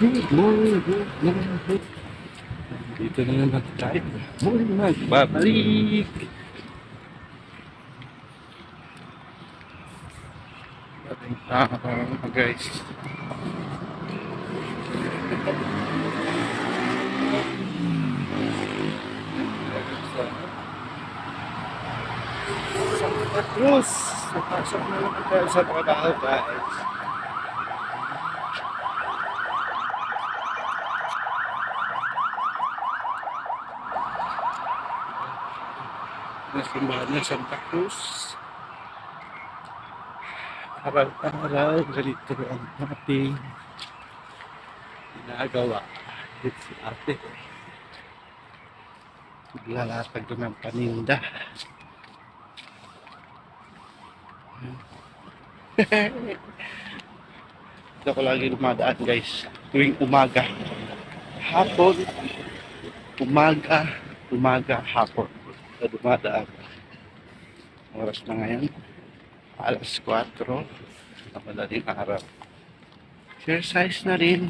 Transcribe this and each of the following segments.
Good morning, good morning. Dito na naman tayo. Muli magbabalik. Dating tao guys. Santa Cruz. Napasok na naman tayo sa trabaho guys. Nasimbahan ng Santa Cruz. Aral-aral, ganito ang ating ginagawa. Dito si ate. Naglalatag doon ng paninda. Dito ko lagi dumadaan guys. Tuwing umaga. Hapon. Umaga, hapon. Dito dumadaan. Oras na ngayon. Alas 4. Na madaling araw. Exercise na rin.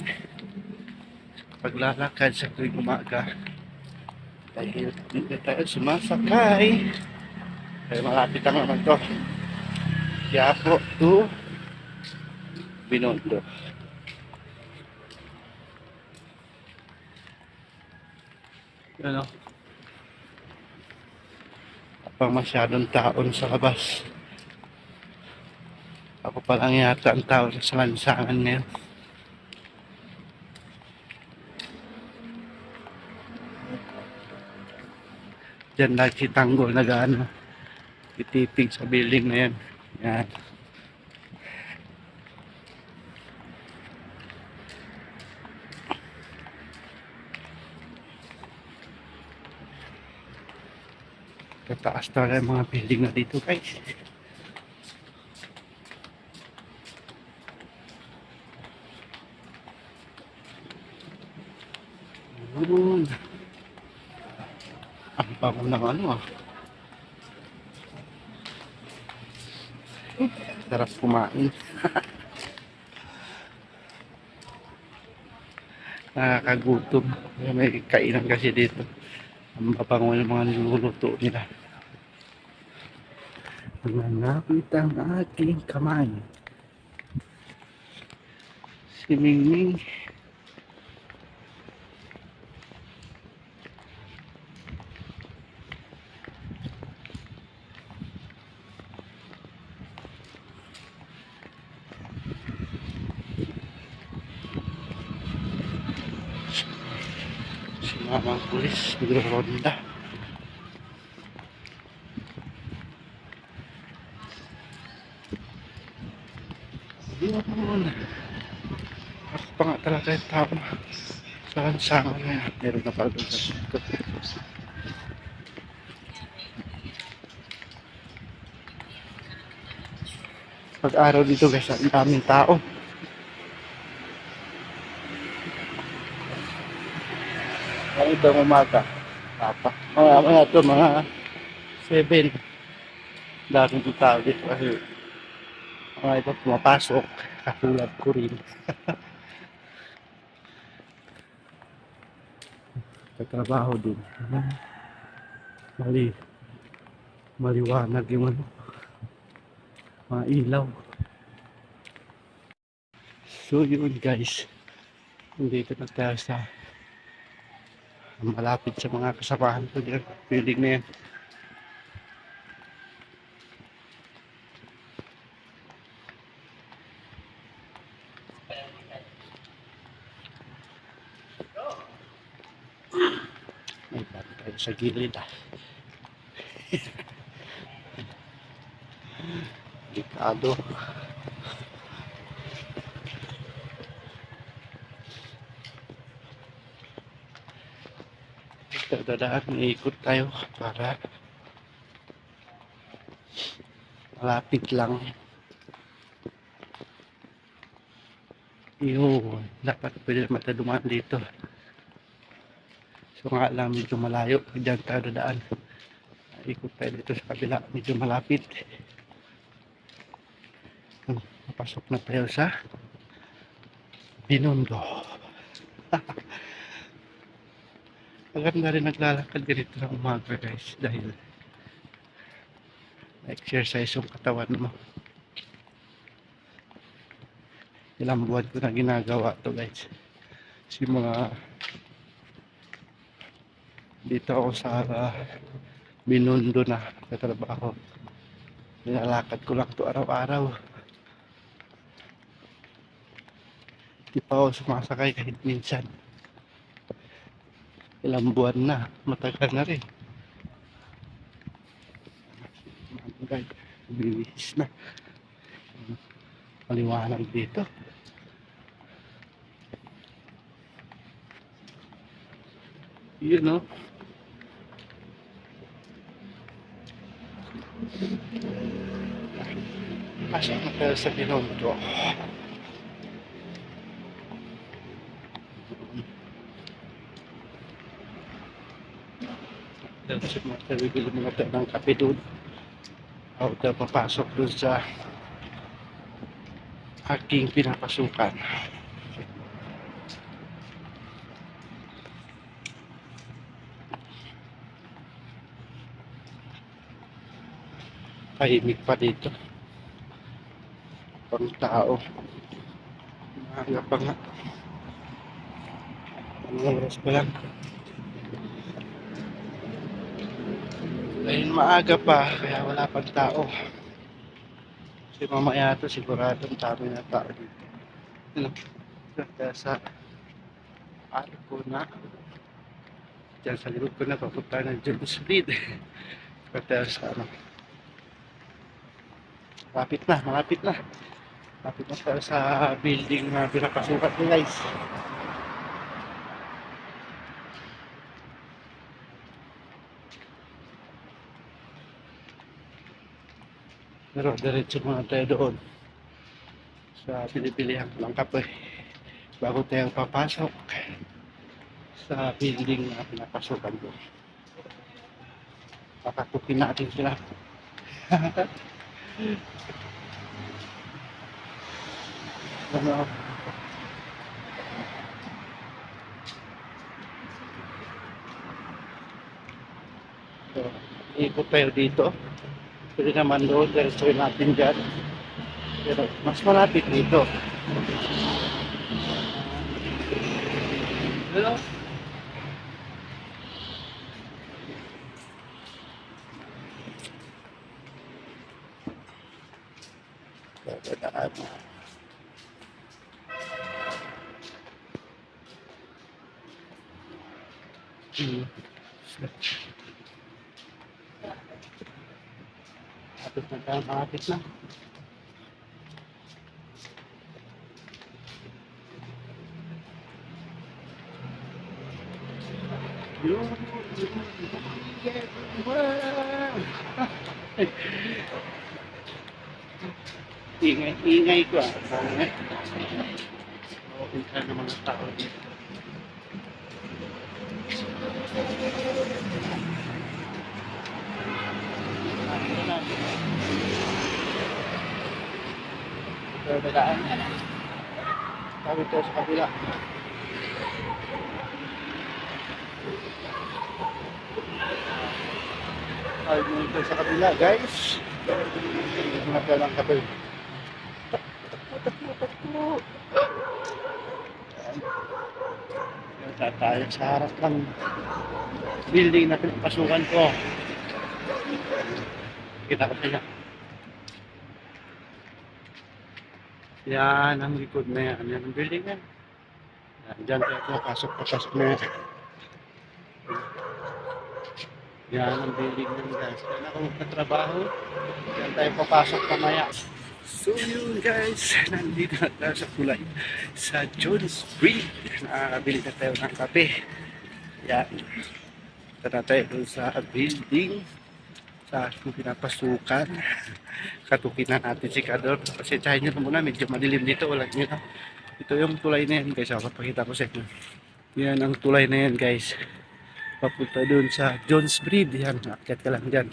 Paglalakad sa tuwing umaga. Dahil dito tayo sumasakay. Kaya malapit ang naman to. Quiapo to Binondo. Ano? Kapag masyadong taon sa labas. Ako pa lang yata ang tao sa lansangan ngayon. Diyan lagi si Tanggol nag-ano. Itipig sa building na yan. Yan. Tataas talaga yung mga building na dito guys. Yun. Ang bango ng ano ah. Sarap kumain. Nakakagutom. May kainan kasi dito. Ang babango ng mga niluluto nila. Nanapit ang aking kamay. Si Mingming. Si Mamang Pulis. Nagro-ronda. Yun. Ako pa nga talaga yung tao sa lansangan na yan. Meron na pala doon sa sikot. Pag-araw dito guys, ang daming tao. Ano ito umaga? Papa. Mga ito, mga 7. Daming tao dito kasi mga ito pumapasok. Katulad ko rin. Katrabaho din. Maliwanag yung ano, mga ilaw. So yun guys, dito na tayo sa malapit sa mga kasamahan ko dyan. Building na yan. May bago tayo sa gilid ah. Delikado. Dadaan, ikot tayo para malapit lang. Yun, dapat pwede naman tayo dumaan dito. So nga lang medyo malayo, diyan tayo dadaan. Ikot tayo dito sa kabila, medyo malapit. Napasok na tayo sa Binondo. Maganda rin naglalakad ganito ng umaga guys dahil exercise yung katawan mo. Ilang buwan ko na ginagawa to guys. Kasi mga dito ako sa Binondo na sa trabaho. Nilalakad ko lang to araw-araw. Di pa ako sumasakay kahit minsan. Ilang buwan na, matagal na rin. Guys, bilis na. Maliwanag dito. Yun no. Pasok na tayo sa Binondo. Bibili muna tayo ng kape doon. Ako tayo papasok doon sa aking pinapasukan. Tahimik pa dito. Pang tao. Maaga pa nga. Anong oras pa lang? Dahil maaga pa, kaya wala pang tao. Kasi mamaya ito, siguradong dami na tao dito. Ano? Kaya sa arko na. Diyan sa likod ko na, papunta ng Jones Street. Kaya sa ano. Malapit na, malapit na. Malapit na tayo sa building na pinapasukat ko guys. Pero diretso muna tayo doon sa pili-pilihan ng kape bago tayo papasok sa building na pinapasukan ko. Pakatukin natin sila. Ano? So, ikot tayo dito. Pwede naman doon, diretso natin dyan. Pero mas malapit dito. Hello? Dadaan. Malapit na tayo, malapit na. Ingay ko ah. Okay ka ng mga tao dito. Dadaan. Kami tayo sa kabila. Kami tayo sa kabila guys. Mga talang kape. Tayo sa harap ng building na pinapasukan ko. Kita ko sila. Yan ang likod na yan. Yan ang building yan. Diyan tayo pasok na yan. Yan ang building yan guys. Diyan ako magtatrabaho. Diyan tayo papasok mamaya. So yun guys, nandito na tayo sa tulay sa Jones Street. Nakakabili na tayo ng kape. Yan. Ito na tayo dun sa building sa aking pinapasukan. Katukin na natin si Kador. Kasi tsahin nyo na muna, medyo madilim dito. Wala nyo na. Ito yung tulay na yan guys. Pakita ko sa inyo. Yan ang tulay na yan guys. Papunta dun sa Jones Street. Yan, akyat ka lang dyan.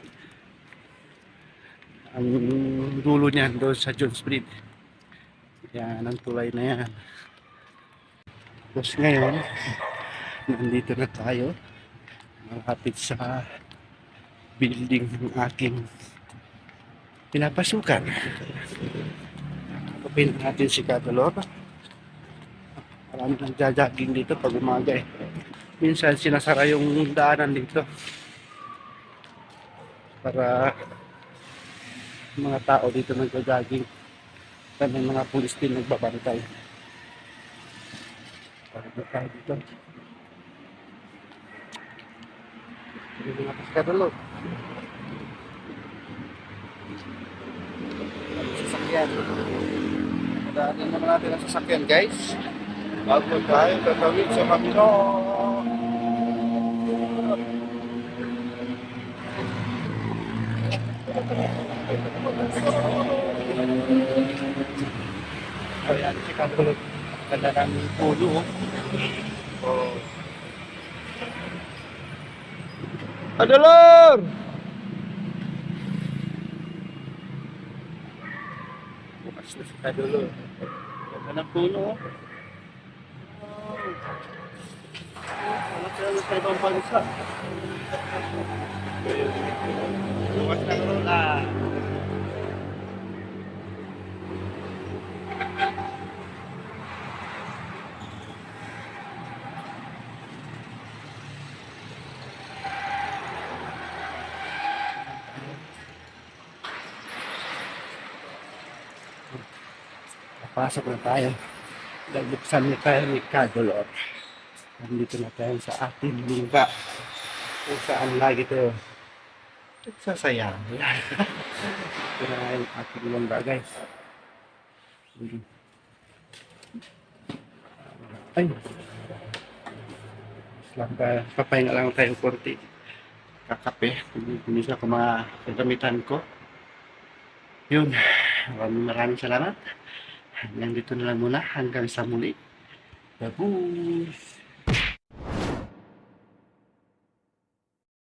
Ang dulo niyan doon sa Jones Street. Yan ang tulay na yan. Tapos ngayon, nandito na tayo. Malapit sa building ng aking pinapasukan. Kapin natin si Kadolor. Marami nang jogging dito pag umaga eh. Minsan sinasara yung daanan dito para mga tao dito nagja-jogging. At may mga pulis din nagbabantay. Para na tayo dito. Hindi na kasi Kadolor. Sasakyan. Daanan naman natin ang sasakyan guys. Bago tayo tatawid sa Camino. Ayan si Kadolor. Ganda ng pulo. Oh. Kadolor! Bukas na si Kadolor. Ganda ng pulo. Wala sila sa ibang bansa. Bukas na Lola. Pasok na tayo. Buksan na tayo ni Kadolor. Nandito na tayo sa ating lupa. Kung saan lagi tayo nagsasayang. Ito na yung ating lumba guys. Ay! Islang tayo. Papahinga lang tayo konti. Kakape. Hindi sa mga kagamitan ko. Yun. Maraming salamat. Nandito na lang muna hanggang sa muli. Babush!